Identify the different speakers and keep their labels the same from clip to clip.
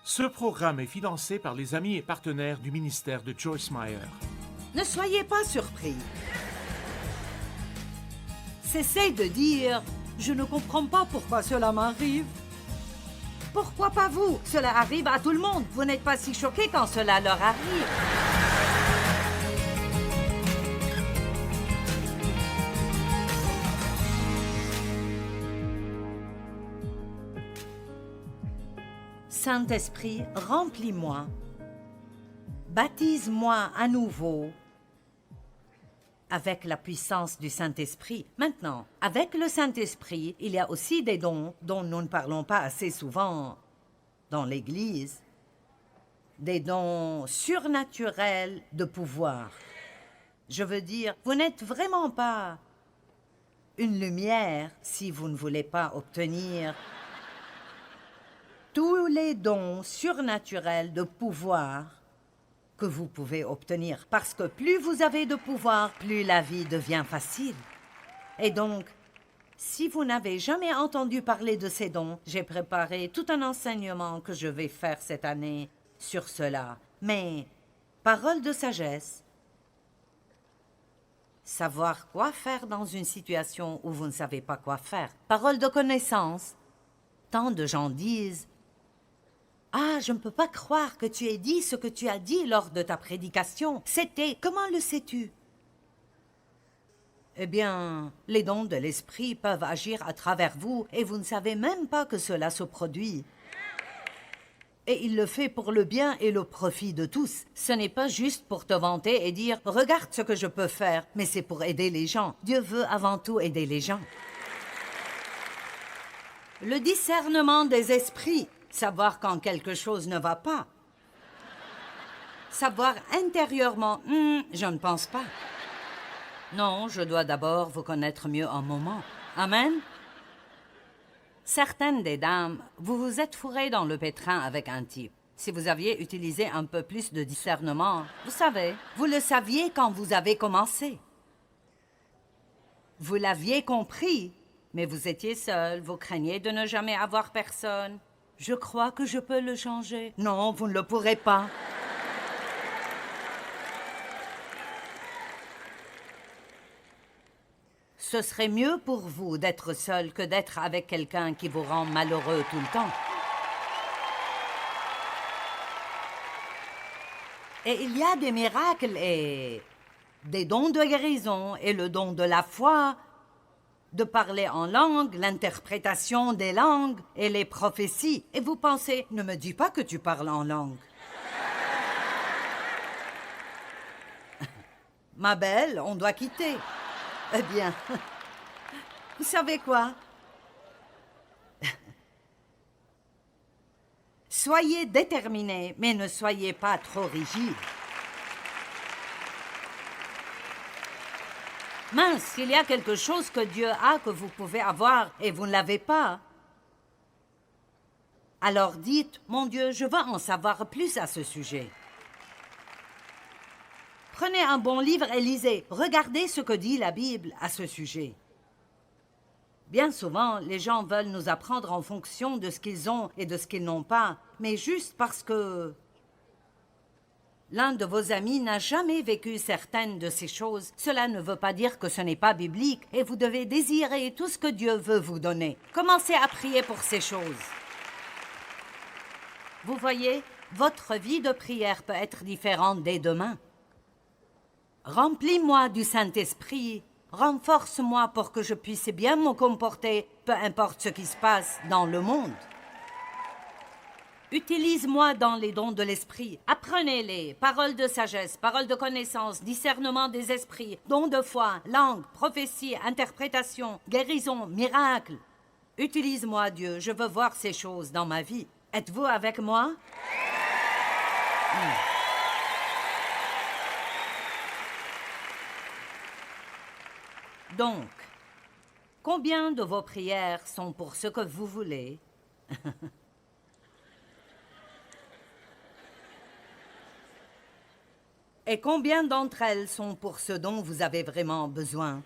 Speaker 1: Ce programme est financé par les amis et partenaires du ministère de Joyce Meyer.
Speaker 2: Ne soyez pas surpris. Cessez de dire « Je ne comprends pas pourquoi cela m'arrive ». Pourquoi pas vous? Cela arrive à tout le monde. Vous n'êtes pas si choqués quand cela leur arrive. Saint-Esprit, remplis-moi. Baptise-moi à nouveau avec la puissance du Saint-Esprit. Maintenant, avec le Saint-Esprit, il y a aussi des dons dont nous ne parlons pas assez souvent dans l'Église. Des dons surnaturels de pouvoir. Je veux dire, vous n'êtes vraiment pas une lumière si vous ne voulez pas obtenir tous les dons surnaturels de pouvoir que vous pouvez obtenir. Parce que plus vous avez de pouvoir, plus la vie devient facile. Et donc, si vous n'avez jamais entendu parler de ces dons, j'ai préparé tout un enseignement que je vais faire cette année sur cela. Mais, parole de sagesse, savoir quoi faire dans une situation où vous ne savez pas quoi faire. Parole de connaissance, tant de gens disent « Ah, je ne peux pas croire que tu aies dit ce que tu as dit lors de ta prédication. C'était... Comment le sais-tu? » Eh bien, les dons de l'esprit peuvent agir à travers vous et vous ne savez même pas que cela se produit. Et il le fait pour le bien et le profit de tous. Ce n'est pas juste pour te vanter et dire « Regarde ce que je peux faire », mais c'est pour aider les gens. Dieu veut avant tout aider les gens. Le discernement des esprits. Savoir quand quelque chose ne va pas. Savoir intérieurement, je ne pense pas. Non, je dois d'abord vous connaître mieux un moment. Amen. Certaines des dames, vous vous êtes fourrées dans le pétrin avec un type. Si vous aviez utilisé un peu plus de discernement, vous savez, vous le saviez quand vous avez commencé. Vous l'aviez compris, mais vous étiez seul, vous craigniez de ne jamais avoir personne. Je crois que je peux le changer. Non, vous ne le pourrez pas. Ce serait mieux pour vous d'être seul que d'être avec quelqu'un qui vous rend malheureux tout le temps. Et il y a des miracles et des dons de guérison et le don de la foi, de parler en langue, l'interprétation des langues et les prophéties. Et vous pensez, ne me dis pas que tu parles en langue. Ma belle, on doit quitter. Eh bien, vous savez quoi? Soyez déterminés, mais ne soyez pas trop rigides. Mince, s'il y a quelque chose que Dieu a que vous pouvez avoir et vous ne l'avez pas, alors dites, mon Dieu, je veux en savoir plus à ce sujet. Prenez un bon livre et lisez. Regardez ce que dit la Bible à ce sujet. Bien souvent, les gens veulent nous apprendre en fonction de ce qu'ils ont et de ce qu'ils n'ont pas, mais juste parce que l'un de vos amis n'a jamais vécu certaines de ces choses, cela ne veut pas dire que ce n'est pas biblique et vous devez désirer tout ce que Dieu veut vous donner. Commencez à prier pour ces choses. Vous voyez, votre vie de prière peut être différente dès demain. Remplis-moi du Saint-Esprit, renforce-moi pour que je puisse bien me comporter, peu importe ce qui se passe dans le monde. Utilise-moi dans les dons de l'esprit. Apprenez-les. Paroles de sagesse, paroles de connaissance, discernement des esprits, dons de foi, langue, prophétie, interprétation, guérison, miracle. Utilise-moi, Dieu. Je veux voir ces choses dans ma vie. Êtes-vous avec moi? Donc, combien de vos prières sont pour ce que vous voulez? Et combien d'entre elles sont pour ce dont vous avez vraiment besoin?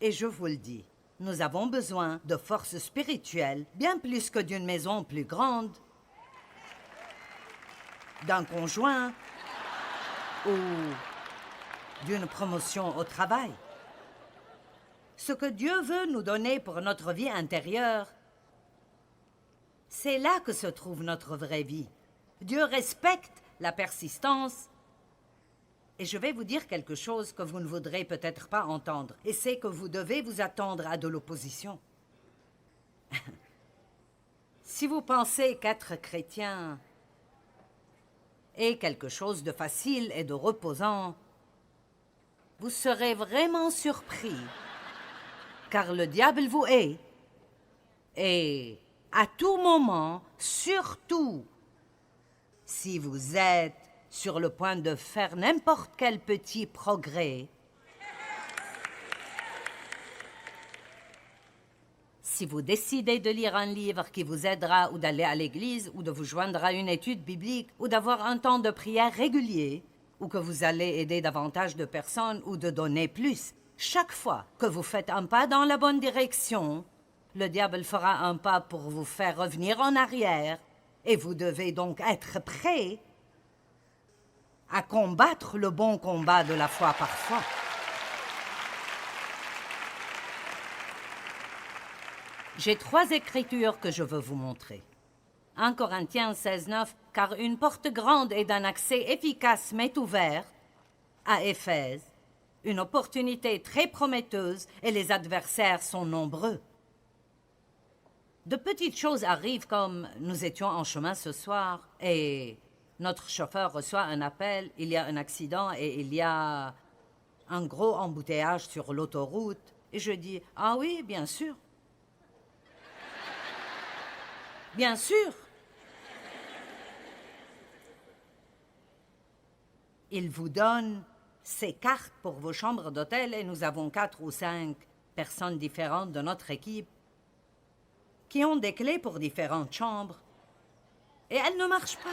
Speaker 2: Et je vous le dis, Nous avons besoin de force spirituelle, bien plus que d'une maison plus grande, d'un conjoint ou d'une promotion au travail. Ce que Dieu veut nous donner pour notre vie intérieure, c'est là que se trouve notre vraie vie. Dieu respecte la persistance. Et je vais vous dire quelque chose que vous ne voudrez peut-être pas entendre, et c'est que vous devez vous attendre à de l'opposition. Si vous pensez qu'être chrétien est quelque chose de facile et de reposant, vous serez vraiment surpris, car le diable vous hait. Et à tout moment, surtout si vous êtes sur le point de faire n'importe quel petit progrès, si vous décidez de lire un livre qui vous aidera ou d'aller à l'église ou de vous joindre à une étude biblique ou d'avoir un temps de prière régulier ou que vous allez aider davantage de personnes ou de donner plus, chaque fois que vous faites un pas dans la bonne direction, le diable fera un pas pour vous faire revenir en arrière et vous devez donc être prêt à combattre le bon combat de la foi parfois. J'ai 3 écritures que je veux vous montrer. 1 Corinthiens 16:9, car une porte grande et d'un accès efficace m'est ouverte, à Éphèse, une opportunité très prometteuse et les adversaires sont nombreux. De petites choses arrivent comme nous étions en chemin ce soir et notre chauffeur reçoit un appel, il y a un accident et il y a un gros embouteillage sur l'autoroute. Et je dis, ah oui, bien sûr. Bien sûr. Il vous donne ses cartes pour vos chambres d'hôtel et nous avons 4 ou 5 personnes différentes de notre équipe qui ont des clés pour différentes chambres. Et elles ne marchent pas.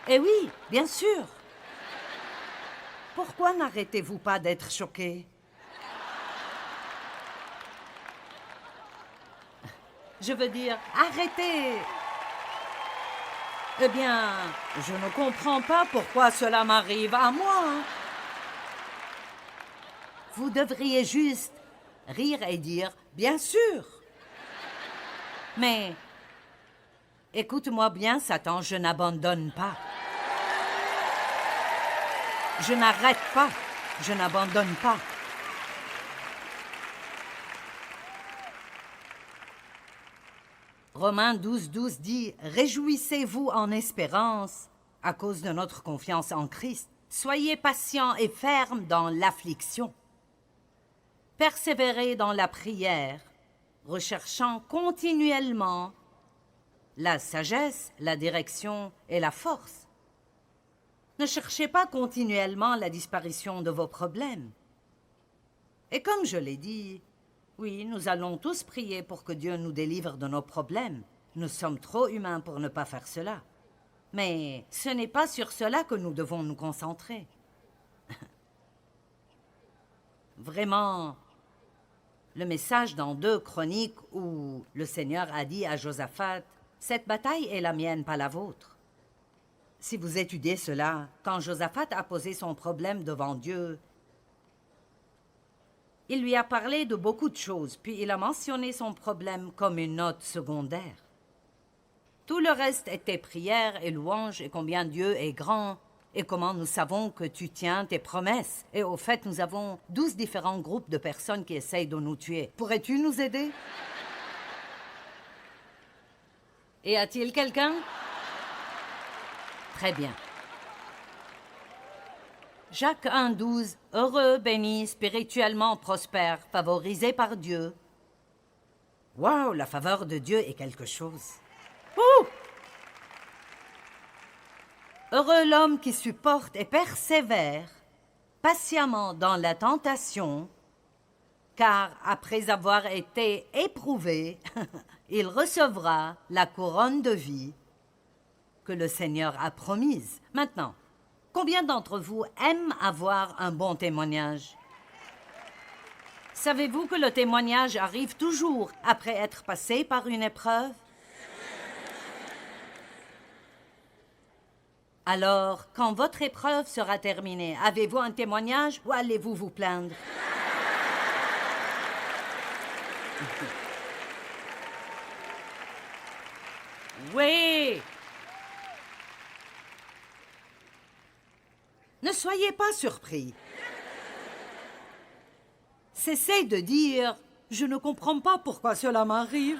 Speaker 2: Eh oui, bien sûr. Pourquoi n'arrêtez-vous pas d'être choqués? Je veux dire, arrêtez. Eh bien, je ne comprends pas pourquoi cela m'arrive à moi. Vous devriez juste rire et dire, bien sûr. Mais, écoute-moi bien, Satan, je n'abandonne pas. Je n'arrête pas, je n'abandonne pas. Romains 12:12 dit « Réjouissez-vous en espérance à cause de notre confiance en Christ. Soyez patients et fermes dans l'affliction. Persévérez dans la prière, recherchant continuellement la sagesse, la direction et la force. Ne cherchez pas continuellement la disparition de vos problèmes. Et comme je l'ai dit, oui, nous allons tous prier pour que Dieu nous délivre de nos problèmes. Nous sommes trop humains pour ne pas faire cela. Mais ce n'est pas sur cela que nous devons nous concentrer. Vraiment, le message dans 2 Chroniques où le Seigneur a dit à Josaphat, « Cette bataille est la mienne, pas la vôtre. » Si vous étudiez cela, quand Josaphat a posé son problème devant Dieu, il lui a parlé de beaucoup de choses, puis il a mentionné son problème comme une note secondaire. Tout le reste était prière et louange et combien Dieu est grand et comment nous savons que tu tiens tes promesses. Et au fait, nous avons 12 différents groupes de personnes qui essayent de nous tuer. Pourrais-tu nous aider? Et a-t-il quelqu'un? Très bien. Jacques 1:12, heureux, béni, spirituellement prospère, favorisé par Dieu. Waouh, la faveur de Dieu est quelque chose. Ouh! Heureux l'homme qui supporte et persévère patiemment dans la tentation, car après avoir été éprouvé, il recevra la couronne de vie que le Seigneur a promise. Maintenant, combien d'entre vous aiment avoir un bon témoignage? Savez-vous que le témoignage arrive toujours après être passé par une épreuve? Alors, quand votre épreuve sera terminée, avez-vous un témoignage ou allez-vous vous plaindre? Oui! Ne soyez pas surpris. Cessez de dire « Je ne comprends pas pourquoi cela m'arrive ».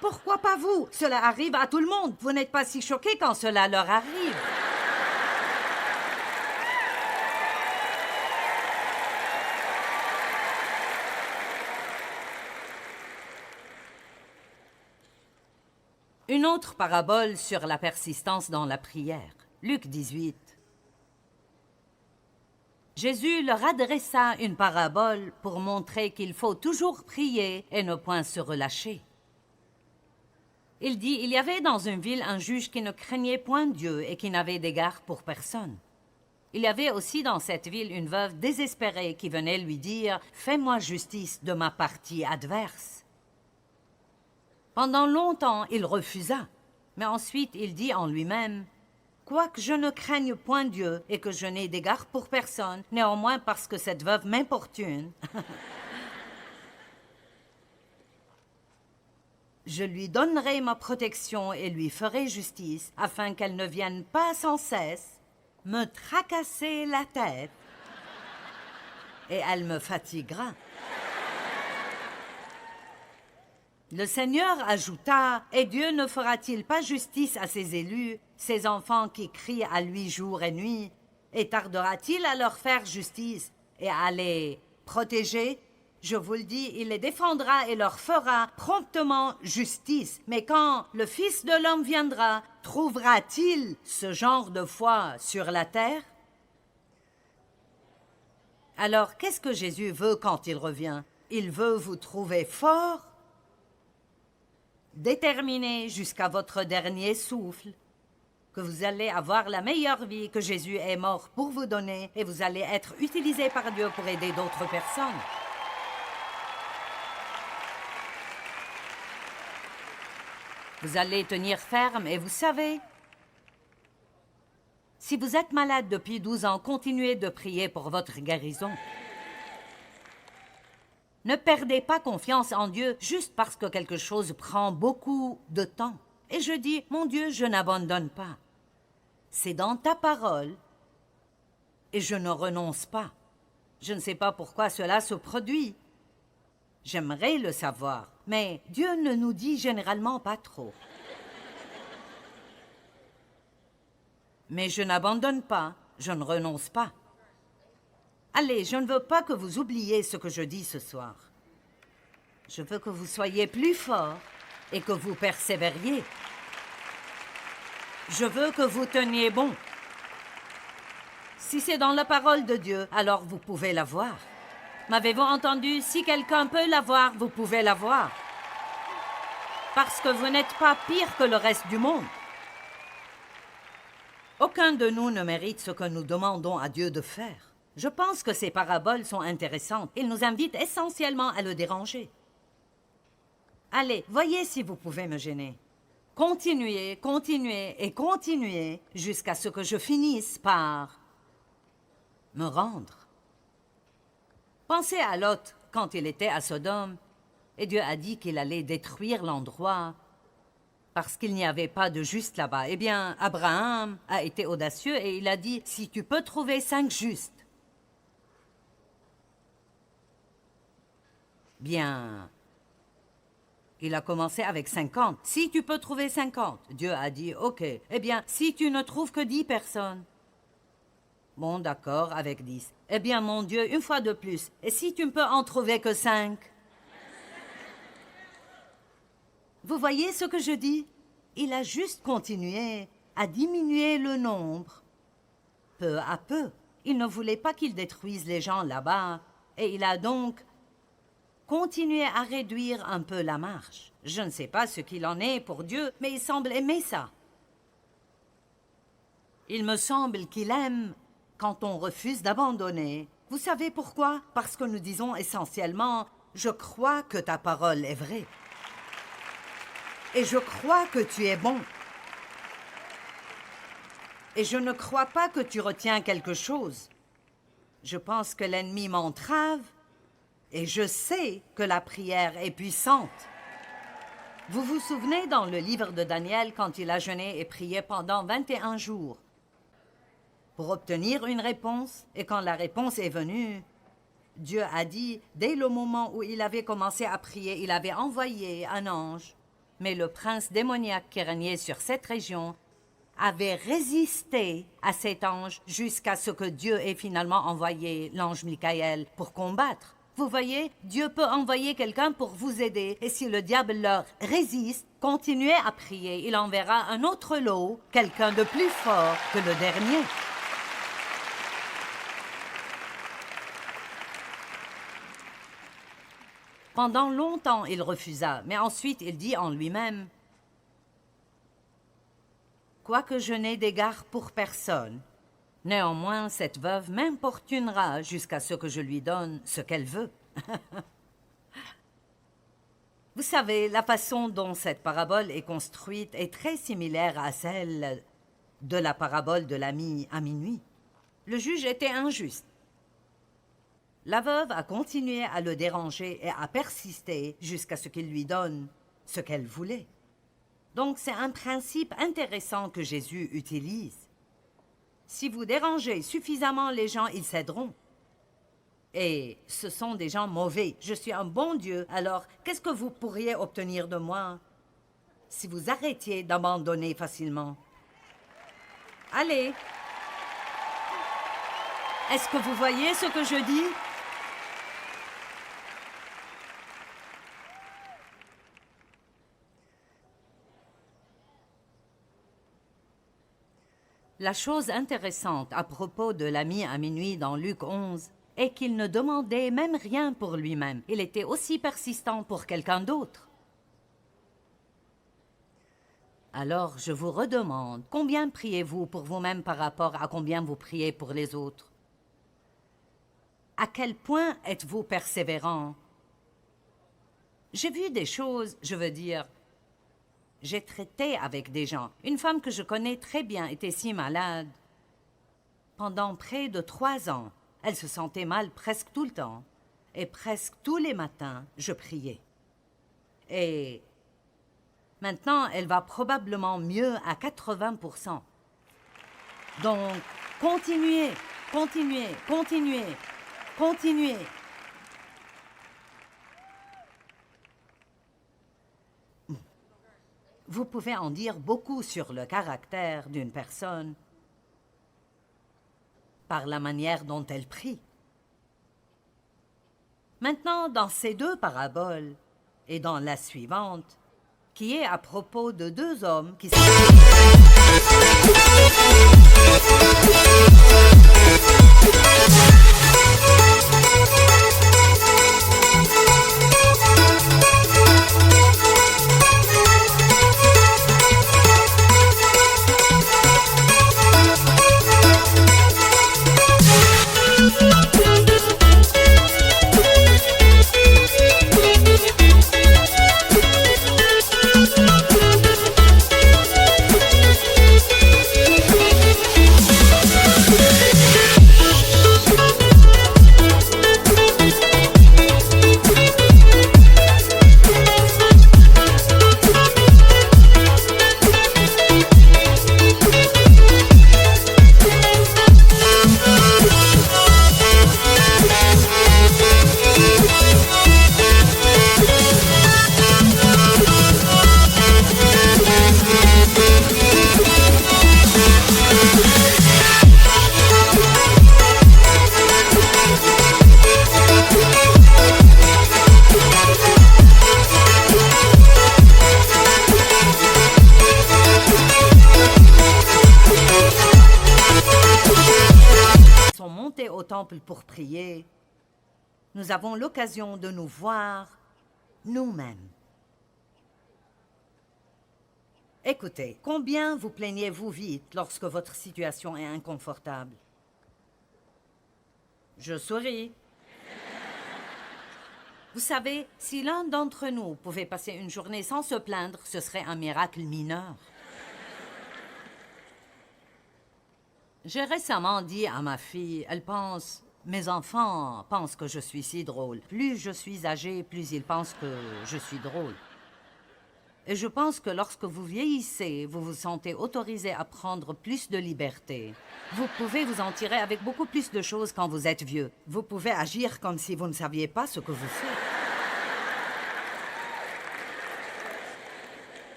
Speaker 2: Pourquoi pas vous? Cela arrive à tout le monde. Vous n'êtes pas si choqués quand cela leur arrive. Une autre parabole sur la persistance dans la prière. Luc 18. Jésus leur adressa une parabole pour montrer qu'il faut toujours prier et ne point se relâcher. Il dit, il y avait dans une ville un juge qui ne craignait point Dieu et qui n'avait d'égard pour personne. Il y avait aussi dans cette ville une veuve désespérée qui venait lui dire « Fais-moi justice de ma partie adverse ». Pendant longtemps, il refusa, mais ensuite il dit en lui-même « Quoique je ne craigne point Dieu et que je n'ai d'égard pour personne, néanmoins parce que cette veuve m'importune, je lui donnerai ma protection et lui ferai justice, afin qu'elle ne vienne pas sans cesse me tracasser la tête, et elle me fatiguera. » Le Seigneur ajouta, « Et Dieu ne fera-t-il pas justice à ses élus, ses enfants qui crient à lui jour et nuit, et tardera-t-il à leur faire justice et à les protéger? Je vous le dis, il les défendra et leur fera promptement justice. Mais quand le Fils de l'homme viendra, trouvera-t-il ce genre de foi sur la terre? » Alors, qu'est-ce que Jésus veut quand il revient? Il veut vous trouver fort, déterminé jusqu'à votre dernier souffle, que vous allez avoir la meilleure vie que Jésus est mort pour vous donner et vous allez être utilisé par Dieu pour aider d'autres personnes. Vous allez tenir ferme et vous savez, si vous êtes malade depuis 12 ans, continuez de prier pour votre guérison. Ne perdez pas confiance en Dieu juste parce que quelque chose prend beaucoup de temps. Et je dis, mon Dieu, je n'abandonne pas. C'est dans ta parole et je ne renonce pas. Je ne sais pas pourquoi cela se produit. J'aimerais le savoir, mais Dieu ne nous dit généralement pas trop. Mais je n'abandonne pas, je ne renonce pas. Allez, je ne veux pas que vous oubliez ce que je dis ce soir. Je veux que vous soyez plus forts et que vous persévériez. Je veux que vous teniez bon. Si c'est dans la parole de Dieu, alors vous pouvez la voir. M'avez-vous entendu? Si quelqu'un peut la voir, vous pouvez la voir. Parce que vous n'êtes pas pire que le reste du monde. Aucun de nous ne mérite ce que nous demandons à Dieu de faire. Je pense que ces paraboles sont intéressantes. Ils nous invitent essentiellement à le déranger. Allez, voyez si vous pouvez me gêner. Continuez, continuez et continuez jusqu'à ce que je finisse par me rendre. Pensez à Lot quand il était à Sodome et Dieu a dit qu'il allait détruire l'endroit parce qu'il n'y avait pas de juste là-bas. Eh bien, Abraham a été audacieux et il a dit « Si tu peux trouver 5 justes, bien, il a commencé avec 50. Si tu peux trouver 50, Dieu a dit, OK. Eh bien, si tu ne trouves que 10 personnes, bon, d'accord, avec 10. Eh bien, mon Dieu, une fois de plus. Et si tu ne peux en trouver que 5? Vous voyez ce que je dis? Il a juste continué à diminuer le nombre. Peu à peu. Il ne voulait pas qu'il détruise les gens là-bas. Et il a donc continué à réduire un peu la marche. Je ne sais pas ce qu'il en est pour Dieu, mais il semble aimer ça. Il me semble qu'il aime quand on refuse d'abandonner. Vous savez pourquoi? Parce que nous disons essentiellement « Je crois que ta parole est vraie. Et je crois que tu es bon. Et je ne crois pas que tu retiens quelque chose. Je pense que l'ennemi m'entrave et je sais que la prière est puissante. » Vous vous souvenez dans le livre de Daniel quand il a jeûné et prié pendant 21 jours pour obtenir une réponse, et quand la réponse est venue, Dieu a dit, dès le moment où il avait commencé à prier, il avait envoyé un ange. Mais le prince démoniaque qui régnait sur cette région avait résisté à cet ange jusqu'à ce que Dieu ait finalement envoyé l'ange Michaël pour combattre. Vous voyez, Dieu peut envoyer quelqu'un pour vous aider, et si le diable leur résiste, continuez à prier. Il enverra un autre lot, quelqu'un de plus fort que le dernier. Pendant longtemps, il refusa, mais ensuite il dit en lui-même, « Quoique je n'ai d'égard pour personne, néanmoins cette veuve m'importunera jusqu'à ce que je lui donne ce qu'elle veut. » Vous savez, la façon dont cette parabole est construite est très similaire à celle de la parabole de l'ami à minuit. Le juge était injuste. La veuve a continué à le déranger et à persister jusqu'à ce qu'il lui donne ce qu'elle voulait. Donc c'est un principe intéressant que Jésus utilise. Si vous dérangez suffisamment les gens, ils céderont. Et ce sont des gens mauvais. Je suis un bon Dieu, alors qu'est-ce que vous pourriez obtenir de moi si vous arrêtiez d'abandonner facilement? Allez! Est-ce que vous voyez ce que je dis? La chose intéressante à propos de l'ami à minuit dans Luc 11 est qu'il ne demandait même rien pour lui-même. Il était aussi persistant pour quelqu'un d'autre. Alors, je vous redemande, combien priez-vous pour vous-même par rapport à combien vous priez pour les autres? À quel point êtes-vous persévérant? J'ai vu des choses, je veux dire, j'ai traité avec des gens. Une femme que je connais très bien était si malade. Pendant près de 3 ans, elle se sentait mal presque tout le temps. Et presque tous les matins, je priais. Et maintenant, elle va probablement mieux à 80%. Donc, continuez, continuez, continuez, continuez. Vous pouvez en dire beaucoup sur le caractère d'une personne par la manière dont elle prie. Maintenant, dans ces 2 paraboles et dans la suivante, qui est à propos de 2 hommes qui sont montés au temple pour prier, nous avons l'occasion de nous voir nous-mêmes. Écoutez, combien vous plaignez-vous vite lorsque votre situation est inconfortable? Je souris. Vous savez, si l'un d'entre nous pouvait passer une journée sans se plaindre, ce serait un miracle mineur. J'ai récemment dit à ma fille, elle pense... Mes enfants pensent que je suis si drôle. Plus je suis âgée, plus ils pensent que je suis drôle. Et je pense que lorsque vous vieillissez, vous vous sentez autorisé à prendre plus de liberté. Vous pouvez vous en tirer avec beaucoup plus de choses quand vous êtes vieux. Vous pouvez agir comme si vous ne saviez pas ce que vous faites.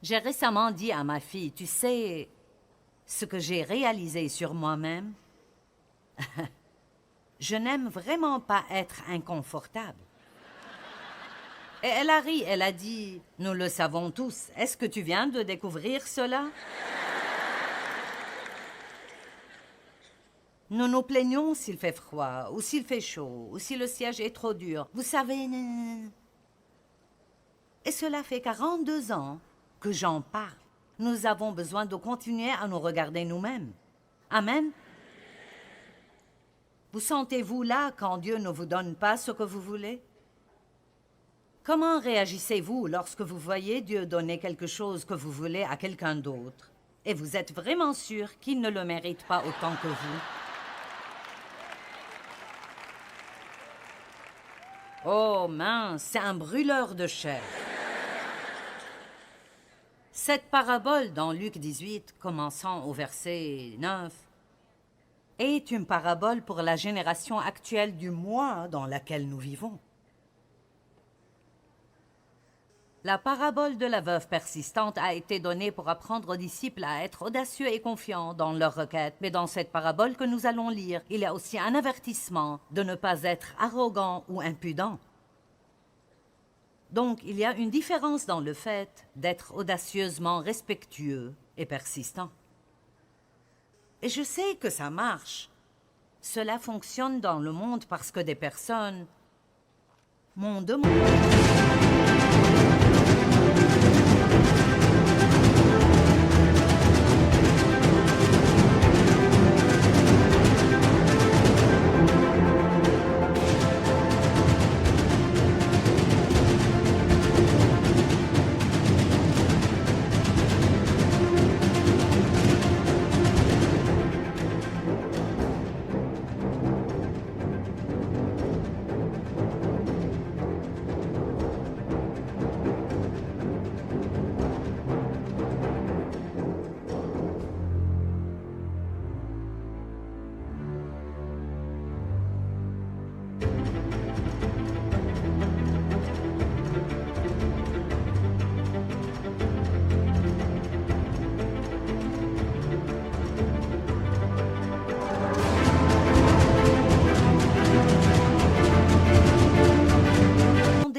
Speaker 2: J'ai récemment dit à ma fille, tu sais, ce que j'ai réalisé sur moi-même, je n'aime vraiment pas être inconfortable. Et elle a ri, elle a dit, nous le savons tous, est-ce que tu viens de découvrir cela? Nous nous plaignons s'il fait froid, ou s'il fait chaud, ou si le siège est trop dur. Vous savez... Et cela fait 42 ans que j'en parle. Nous avons besoin de continuer à nous regarder nous-mêmes. Amen. Vous sentez-vous là quand Dieu ne vous donne pas ce que vous voulez? Comment réagissez-vous lorsque vous voyez Dieu donner quelque chose que vous voulez à quelqu'un d'autre et vous êtes vraiment sûr qu'il ne le mérite pas autant que vous? Oh mince, c'est un brûleur de chair. Cette parabole dans Luc 18, commençant au verset 9, est une parabole pour la génération actuelle du moi dans laquelle nous vivons. La parabole de la veuve persistante a été donnée pour apprendre aux disciples à être audacieux et confiants dans leur requête. Mais dans cette parabole que nous allons lire, il y a aussi un avertissement de ne pas être arrogant ou impudent. Donc, il y a une différence dans le fait d'être audacieusement respectueux et persistant. Et je sais que ça marche. Cela fonctionne dans le monde parce que des personnes m'ont demandé...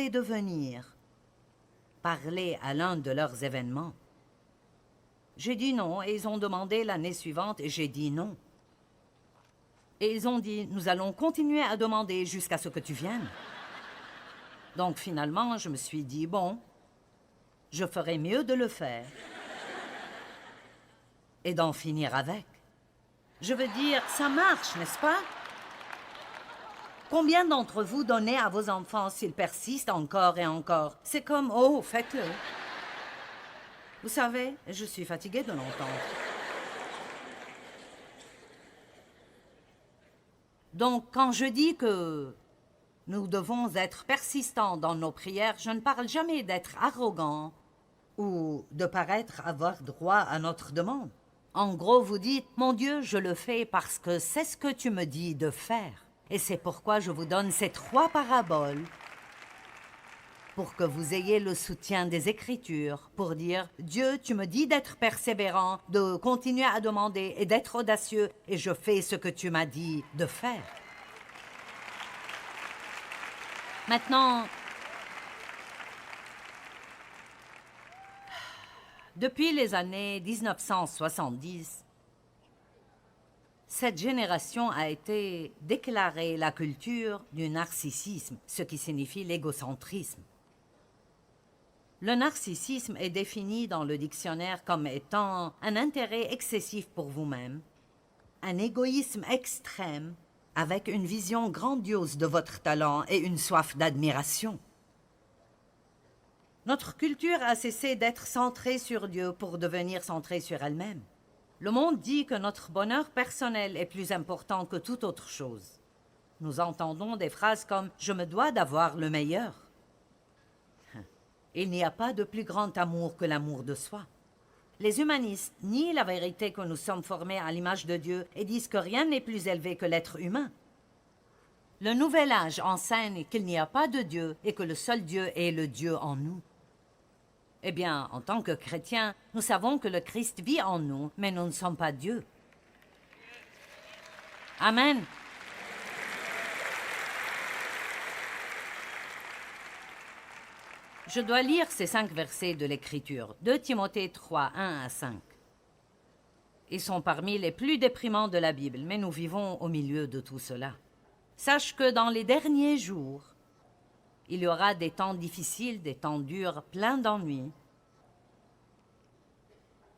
Speaker 2: de venir parler à l'un de leurs événements. J'ai dit non et ils ont demandé l'année suivante et j'ai dit non. Et ils ont dit, nous allons continuer à demander jusqu'à ce que tu viennes. Donc finalement, je me suis dit, bon, je ferais mieux de le faire et d'en finir avec. Je veux dire, ça marche, n'est-ce pas? Combien d'entre vous donnez à vos enfants s'ils persistent encore et encore? C'est comme, oh, faites-le. Vous savez, je suis fatiguée de l'entendre. Donc, quand je dis que nous devons être persistants dans nos prières, je ne parle jamais d'être arrogant ou de paraître avoir droit à notre demande. En gros, vous dites, mon Dieu, je le fais parce que c'est ce que tu me dis de faire. Et c'est pourquoi je vous donne ces 3 paraboles pour que vous ayez le soutien des Écritures, pour dire, Dieu, tu me dis d'être persévérant, de continuer à demander et d'être audacieux, et je fais ce que tu m'as dit de faire. Maintenant, depuis les années 1970, cette génération a été déclarée la culture du narcissisme, ce qui signifie l'égocentrisme. Le narcissisme est défini dans le dictionnaire comme étant un intérêt excessif pour vous-même, un égoïsme extrême avec une vision grandiose de votre talent et une soif d'admiration. Notre culture a cessé d'être centrée sur Dieu pour devenir centrée sur elle-même. Le monde dit que notre bonheur personnel est plus important que toute autre chose. Nous entendons des phrases comme « je me dois d'avoir le meilleur ». Il n'y a pas de plus grand amour que l'amour de soi. Les humanistes nient la vérité que nous sommes formés à l'image de Dieu et disent que rien n'est plus élevé que l'être humain. Le Nouvel Âge enseigne qu'il n'y a pas de Dieu et que le seul Dieu est le Dieu en nous. Eh bien, en tant que chrétiens, nous savons que le Christ vit en nous, mais nous ne sommes pas Dieu. Amen. Je dois lire ces 5 versets de l'Écriture, 2 Timothée 3, 1 à 5. Ils sont parmi les plus déprimants de la Bible, mais nous vivons au milieu de tout cela. Sache que dans les derniers jours, il y aura des temps difficiles, des temps durs, pleins d'ennuis,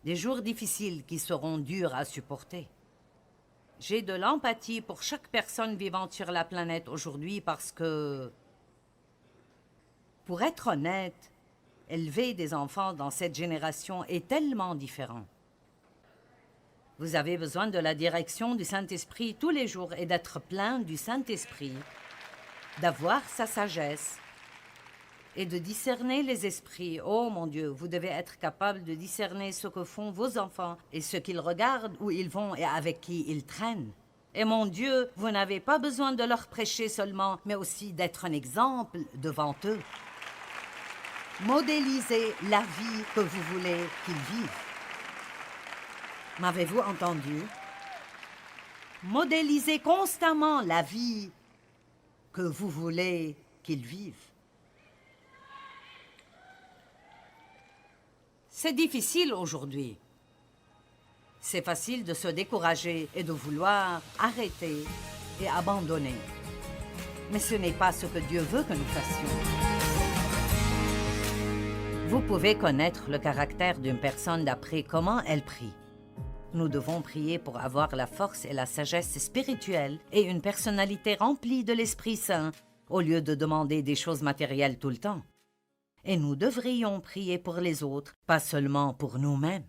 Speaker 2: des jours difficiles qui seront durs à supporter. J'ai de l'empathie pour chaque personne vivante sur la planète aujourd'hui parce que, pour être honnête, élever des enfants dans cette génération est tellement différent. Vous avez besoin de la direction du Saint-Esprit tous les jours et d'être plein du Saint-Esprit, d'avoir sa sagesse et de discerner les esprits. Oh mon Dieu, vous devez être capable de discerner ce que font vos enfants et ce qu'ils regardent, où ils vont et avec qui ils traînent. Et mon Dieu, vous n'avez pas besoin de leur prêcher seulement, mais aussi d'être un exemple devant eux. Modélisez la vie que vous voulez qu'ils vivent. M'avez-vous entendu? Modélisez constamment la vie que vous voulez qu'ils vivent. C'est difficile aujourd'hui. C'est facile de se décourager et de vouloir arrêter et abandonner. Mais ce n'est pas ce que Dieu veut que nous fassions. Vous pouvez connaître le caractère d'une personne d'après comment elle prie. Nous devons prier pour avoir la force et la sagesse spirituelle et une personnalité remplie de l'Esprit Saint, au lieu de demander des choses matérielles tout le temps. Et nous devrions prier pour les autres, pas seulement pour nous-mêmes.